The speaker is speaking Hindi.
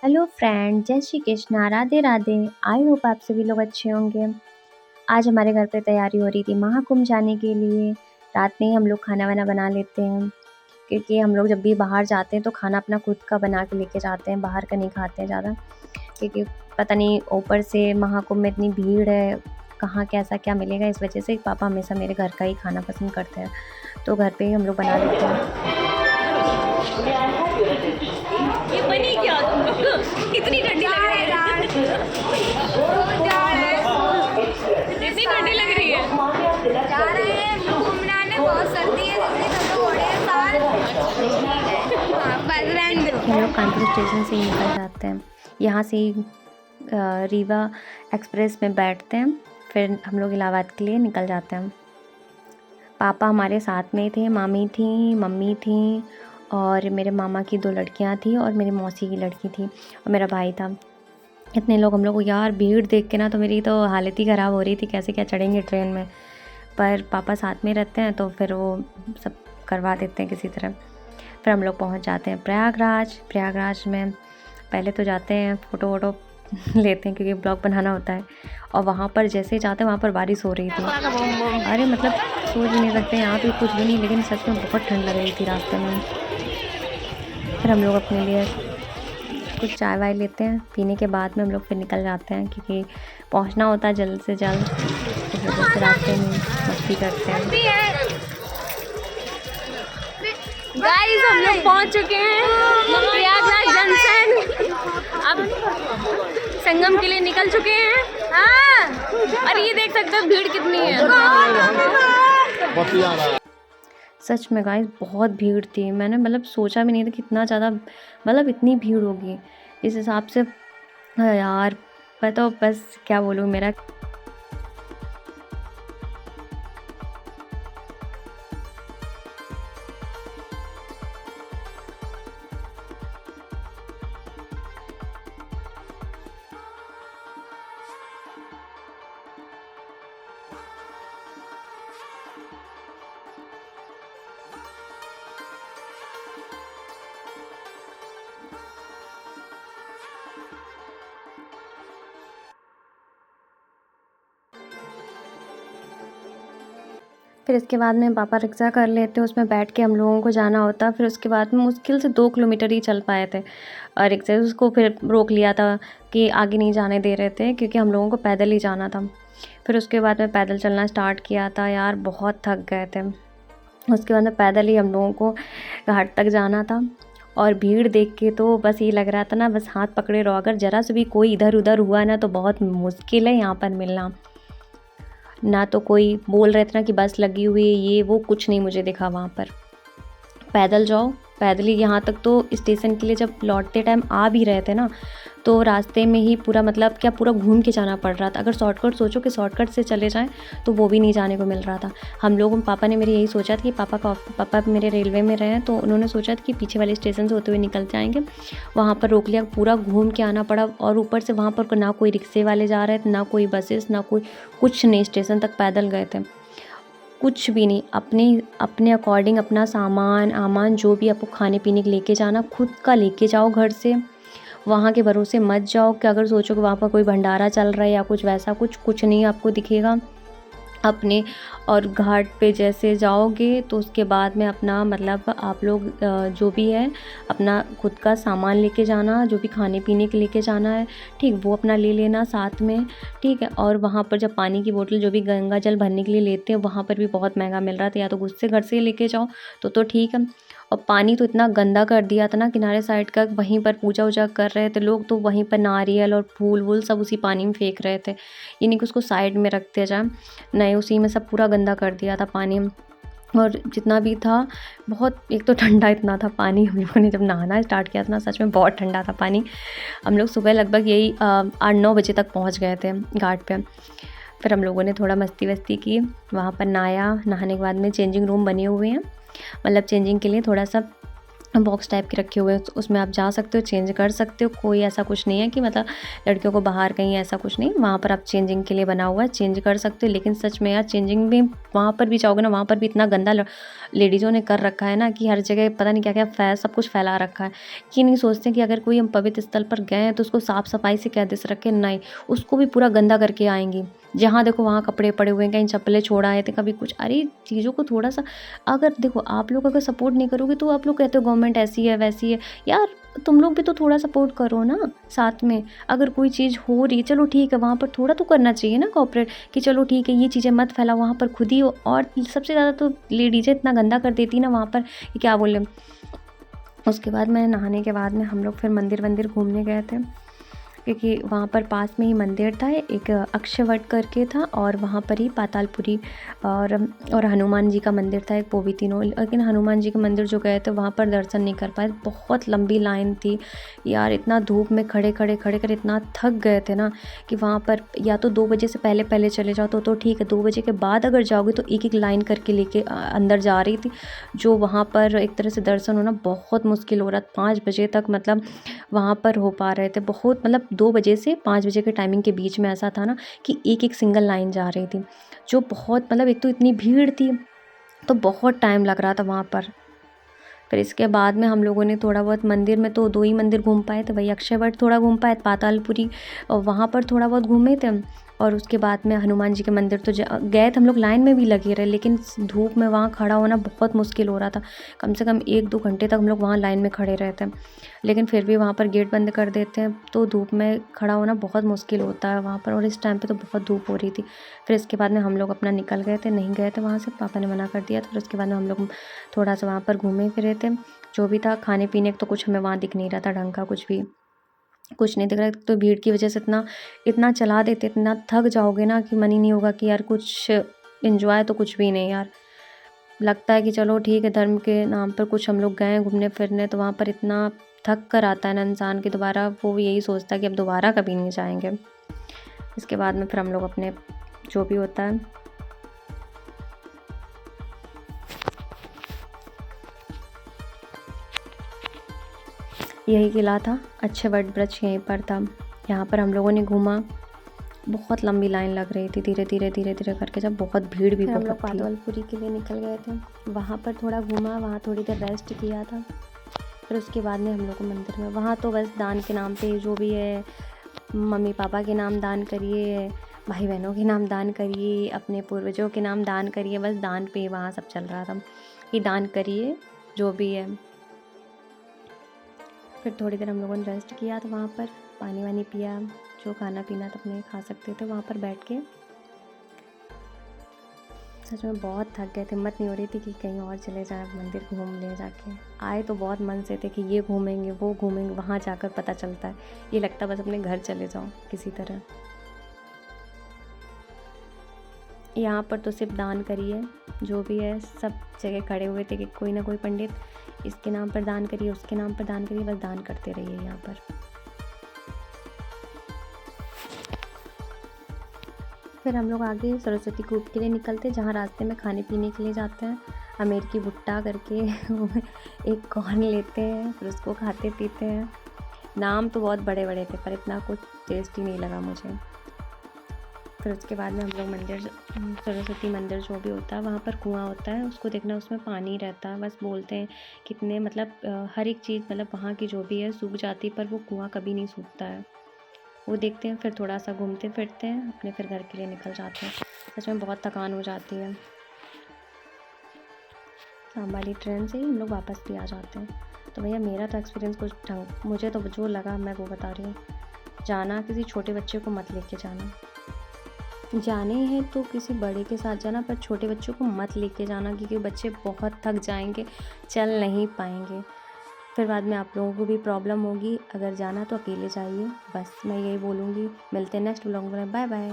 हेलो फ्रेंड, जय श्री कृष्णा, राधे राधे। आई होप आप सभी लोग अच्छे होंगे। आज हमारे घर पे तैयारी हो रही थी महाकुंभ जाने के लिए। रात में ही हम लोग खाना वाना बना लेते हैं, क्योंकि हम लोग जब भी बाहर जाते हैं तो खाना अपना खुद का बना के लेके जाते हैं, बाहर का नहीं खाते हैं ज़्यादा। क्योंकि पता नहीं ऊपर से महाकुंभ में इतनी भीड़ है, कहाँ कैसा क्या मिलेगा, इस वजह से पापा हमेशा मेरे घर का ही खाना पसंद करते हैं, तो घर पे ही हम लोग बना लेते हैं। ये बनी क्या तुम लोग? इतनी ठंडी लग रही है। इतनी ठंडी लग रही है। जा रहे हैं घूमने, बहुत सर्दी है, सब लोग हम लोग कानपुर स्टेशन से ही निकल जाते हैं। यहाँ से ही रीवा एक्सप्रेस में बैठते हैं, फिर हम लोग इलाहाबाद के लिए निकल जाते हैं। पापा हमारे साथ में ही थे, मामी थी, मम्मी थी और मेरे मामा की 2 लड़कियाँ थी और मेरी मौसी की लड़की थी और मेरा भाई था। इतने लोग हम लोग को, यार भीड़ देख के ना तो मेरी तो हालत ही ख़राब हो रही थी, कैसे क्या चढ़ेंगे ट्रेन में। पर पापा साथ में रहते हैं तो फिर वो सब करवा देते हैं किसी तरह। फिर हम लोग पहुंच जाते हैं प्रयागराज में पहले तो जाते हैं, फ़ोटो वोटो लेते हैं क्योंकि ब्लॉग बनाना होता है। और वहाँ पर जैसे ही जाते हैं वहाँ पर बारिश हो रही थी। अरे मतलब सोच भी नहीं सकते, यहाँ पे कुछ भी नहीं, लेकिन सच में बहुत ठंड लग रही थी रास्ते में। फिर हम लोग अपने लिए कुछ चाय वाय लेते हैं, पीने के बाद में हम लोग फिर निकल जाते हैं क्योंकि पहुँचना होता है जल्द से जल्द। इस वजह से रास्ते में मस्ती करते हैं। गाइस हम लोग पहुंच चुके हैं प्रयागराज जंक्शन। अब संगम के लिए निकल चुके हैं। हाँ, और ये देख सकते हो भीड़ कितनी है। सच में गाइस बहुत भीड़ थी, मैंने मतलब सोचा भी नहीं था कितना ज़्यादा, मतलब इतनी भीड़ होगी इस हिसाब से। हाँ यार, मैं तो बस क्या बोलूँ, मेरा फिर इसके बाद में पापा रिक्शा कर लेते, उसमें बैठ के हम लोगों को जाना होता। फिर उसके बाद में मुश्किल से 2 किलोमीटर ही चल पाए थे और रिक्शा उसको फिर रोक लिया था कि आगे नहीं जाने दे रहे थे क्योंकि हम लोगों को पैदल ही जाना था। फिर उसके बाद में पैदल चलना स्टार्ट किया था, यार बहुत थक गए थे। उसके बाद में पैदल ही हम लोगों को घाट तक जाना था और भीड़ देख के तो बस ये लग रहा था ना, बस हाथ पकड़े रहो, अगर ज़रा से भी कोई इधर उधर हुआ ना तो बहुत मुश्किल है यहाँ पर मिलना। ना तो कोई बोल रहे थे ना कि बस लगी हुई है, ये वो कुछ नहीं मुझे दिखा वहाँ पर। पैदल जाओ, पैदल ही यहाँ तक। तो स्टेशन के लिए जब लौटते टाइम आ भी रहे थे ना, तो रास्ते में ही पूरा मतलब क्या पूरा घूम के जाना पड़ रहा था। अगर शॉर्टकट सोचो कि शॉर्टकट से चले जाएं तो वो भी नहीं जाने को मिल रहा था। हम लोगों, पापा ने मेरे यही सोचा था कि पापा मेरे रेलवे में रहे हैं, तो उन्होंने सोचा था कि पीछे वाले स्टेशन से होते हुए निकल जाएंगे। वहाँ पर रोक लिया, पूरा घूम के आना पड़ा। और ऊपर से वहाँ पर ना कोई रिक्शे वाले जा रहे थे, ना कोई बसेस, ना कोई कुछ नहीं। स्टेशन तक पैदल गए थे, कुछ भी नहीं। अपने अकॉर्डिंग अपना सामान जो भी आपको खाने पीने के लेके जाना, खुद का लेके जाओ घर से। वहाँ के भरोसे मत जाओ कि अगर सोचो कि वहाँ पर कोई भंडारा चल रहा है या कुछ वैसा, कुछ नहीं आपको दिखेगा अपने। और घाट पे जैसे जाओगे तो उसके बाद में अपना मतलब आप लोग जो भी है अपना खुद का सामान लेके जाना, जो भी खाने पीने के लेके जाना है, ठीक, वो अपना ले लेना साथ में, ठीक है। और वहाँ पर जब पानी की बोतल जो भी गंगा जल भरने के लिए लेते हैं, वहाँ पर भी बहुत महंगा मिल रहा था, या तो खुद से घर से लेके जाओ तो ठीक है। और पानी तो इतना गंदा कर दिया था ना किनारे साइड का, वहीं पर पूजा वूजा कर रहे थे लोग तो वहीं पर नारियल और फूल वूल सब उसी पानी में फेंक रहे थे। ये नहीं कि उसको साइड में रखते जाए, नहीं, उसी में सब पूरा गंदा कर दिया था पानी। और जितना भी था बहुत, एक तो ठंडा इतना था पानी, हम लोगों ने जब नहाना स्टार्ट किया था ना, सच में बहुत ठंडा था पानी। हम लोग सुबह लगभग यही 8-9 बजे तक पहुंच गए थे घाट पे। फिर हम लोगों ने थोड़ा मस्ती वस्ती की, वहाँ पर नहाया। नहाने के बाद में चेंजिंग रूम बने हुए हैं, मतलब चेंजिंग के लिए थोड़ा सा बॉक्स टाइप के रखे हुए हैं, तो उसमें आप जा सकते हो, चेंज कर सकते हो। कोई ऐसा कुछ नहीं है कि मतलब लड़कियों को बाहर कहीं, ऐसा कुछ नहीं, वहाँ पर आप चेंजिंग के लिए बना हुआ है, चेंज कर सकते हो। लेकिन सच में यार चेंजिंग भी वहाँ पर भी जाओगे ना, वहाँ पर भी इतना गंदा लेडीज़ों ने कर रखा है ना कि हर जगह पता नहीं क्या क्या सब कुछ फैला रखा है। कि नहीं सोचते कि अगर कोई हम पवित्र स्थल पर गए हैं तो उसको साफ़ सफाई से क्या दिस रखे, नहीं, उसको भी पूरा गंदा करके आएंगी। जहाँ देखो वहाँ कपड़े पड़े हुए हैं, कहीं चप्पलें छोड़ आए थे, कभी कुछ। अरे चीज़ों को थोड़ा सा, अगर देखो आप लोग अगर सपोर्ट नहीं करोगे तो आप लोग कहते हो गवर्नमेंट ऐसी है वैसी है, यार तुम लोग भी तो थोड़ा सपोर्ट करो ना साथ में। अगर कोई चीज़ हो रही है, चलो ठीक है, वहाँ पर थोड़ा तो करना चाहिए ना कोऑपरेट, कि चलो ठीक है ये चीज़ें मत फैलाओ, वहाँ पर खुद ही हो। और सबसे ज़्यादा तो लेडीज़ें इतना गंदा कर देती ना वहाँ पर कि क्या बोले। उसके बाद मैं नहाने के बाद में हम लोग फिर मंदिर घूमने गए थे, क्योंकि वहाँ पर पास में ही मंदिर था, एक अक्षयवट करके था, और वहाँ पर ही पातालपुरी और हनुमान जी का मंदिर था, एक, वो भी तीनों। लेकिन हनुमान जी के मंदिर जो गए थे वहाँ पर दर्शन नहीं कर पाए, बहुत लंबी लाइन थी यार। इतना धूप में खड़े खड़े इतना थक गए थे ना कि वहाँ पर या तो 2 बजे से पहले चले जाओ तो ठीक है, 2 बजे के बाद अगर जाओगे तो एक लाइन करके लेके अंदर जा रही थी, जो वहाँ पर एक तरह से दर्शन होना बहुत मुश्किल हो रहा था। 5 बजे तक मतलब वहाँ पर हो पा रहे थे, बहुत मतलब 2 बजे से 5 बजे के टाइमिंग के बीच में ऐसा था ना कि एक सिंगल लाइन जा रही थी, जो बहुत मतलब, एक तो इतनी भीड़ थी तो बहुत टाइम लग रहा था वहाँ पर। फिर इसके बाद में हम लोगों ने थोड़ा बहुत मंदिर में, तो 2 ही मंदिर घूम पाए थे, वही अक्षयवट थोड़ा घूम पाए, पातालपुरी और वहाँ पर थोड़ा बहुत घूमे थे हम। और उसके बाद में हनुमान जी के मंदिर तो गए थे हम लोग, लाइन में भी लगे रहे, लेकिन धूप में वहाँ खड़ा होना बहुत मुश्किल हो रहा था। कम से कम 1-2 घंटे तक हम लोग वहाँ लाइन में खड़े रहे थे। लेकिन फिर भी वहाँ पर गेट बंद कर देते हैं तो धूप में खड़ा होना बहुत मुश्किल होता है वहाँ पर, और इस टाइम पे तो बहुत धूप हो रही थी। फिर इसके बाद में हम लोग अपना निकल गए थे, नहीं गए थे वहाँ से, पापा ने मना कर दिया था। फिर उसके बाद में हम लोग थोड़ा सा वहाँ पर घूमे फिरे थे, जो भी था खाने पीने तो कुछ हमें वहाँ दिख नहीं रहा था ढंग का, कुछ नहीं दिख रहा। तो भीड़ की वजह से इतना चला देते, इतना थक जाओगे ना कि मन ही नहीं होगा कि यार कुछ एंजॉय, तो कुछ भी नहीं यार। लगता है कि चलो ठीक है, धर्म के नाम पर कुछ हम लोग गए घूमने फिरने, तो वहाँ पर इतना थक कर आता है ना इंसान कि दोबारा वो यही सोचता है कि अब दोबारा कभी नहीं जाएंगे। इसके बाद में फिर हम लोग अपने जो भी होता है, यही किला था, अच्छे वट वृक्ष यहीं पर था, यहाँ पर हम लोगों ने घूमा। बहुत लंबी लाइन लग रही थी, धीरे धीरे करके, जब बहुत भीड़ भी बहुत थी। पातालपुरी के लिए निकल गए थे, वहाँ पर थोड़ा घूमा, वहाँ थोड़ी देर रेस्ट किया था। फिर उसके बाद में हम लोग को मंदिर में, वहाँ तो बस दान के नाम पे जो भी है, मम्मी पापा के नाम दान करिए, भाई बहनों के नाम दान करिए, अपने पूर्वजों के नाम दान करिए, बस दान पे वहाँ सब चल रहा था कि दान करिए जो भी है। फिर थोड़ी देर हम लोगों ने रेस्ट किया तो वहाँ पर पानी वानी पिया, जो खाना पीना तो अपने खा सकते थे वहाँ पर बैठ के। सच में बहुत थक गए थे, हिम्मत नहीं हो रही थी कि कहीं और चले जाएं, मंदिर घूम ले जाके आए। तो बहुत मन से थे कि ये घूमेंगे वो घूमेंगे, वहाँ जाकर पता चलता है, ये लगता है बस अपने घर चले जाओ किसी तरह। यहाँ पर तो सिर्फ दान करिए, जो भी है सब जगह खड़े हुए थे कि कोई ना कोई पंडित, इसके नाम पर दान करिए, उसके नाम पर दान करिए, बस दान करते रहिए यहाँ पर। फिर हम लोग आगे सरस्वती कूप के लिए निकलते, जहाँ रास्ते में खाने पीने के लिए जाते हैं, अमेरिकी भुट्टा करके एक कॉर्न लेते हैं, फिर उसको खाते पीते हैं। नाम तो बहुत बड़े बड़े थे पर इतना कुछ टेस्टी नहीं लगा मुझे। फिर उसके बाद में हम लोग मंदिर, सरस्वती मंदिर जो भी होता है, वहाँ पर कुआं होता है, उसको देखना, उसमें पानी रहता है। बस बोलते हैं कितने मतलब हर एक चीज़ मतलब वहाँ की जो भी है सूख जाती है, पर वो कुआं कभी नहीं सूखता है। वो देखते हैं, फिर थोड़ा सा घूमते फिरते हैं, अपने फिर घर के लिए निकल जाते हैं। सच में बहुत थकान हो जाती है। शाम वाली ट्रेन से ही हम लोग वापस भी आ जाते हैं। तो भैया मेरा तो एक्सपीरियंस कुछ ढंग, मुझे तो जो लगा मैं वो बता रही हूँ। जाना, किसी छोटे बच्चे को मत लेके जाना, जाने हैं तो किसी बड़े के साथ जाना, पर छोटे बच्चों को मत लेके जाना, क्योंकि बच्चे बहुत थक जाएंगे, चल नहीं पाएंगे, फिर बाद में आप लोगों को भी प्रॉब्लम होगी। अगर जाना तो अकेले जाइए, बस मैं यही बोलूँगी। मिलते हैं नेक्स्ट व्लॉग में, बाय बाय।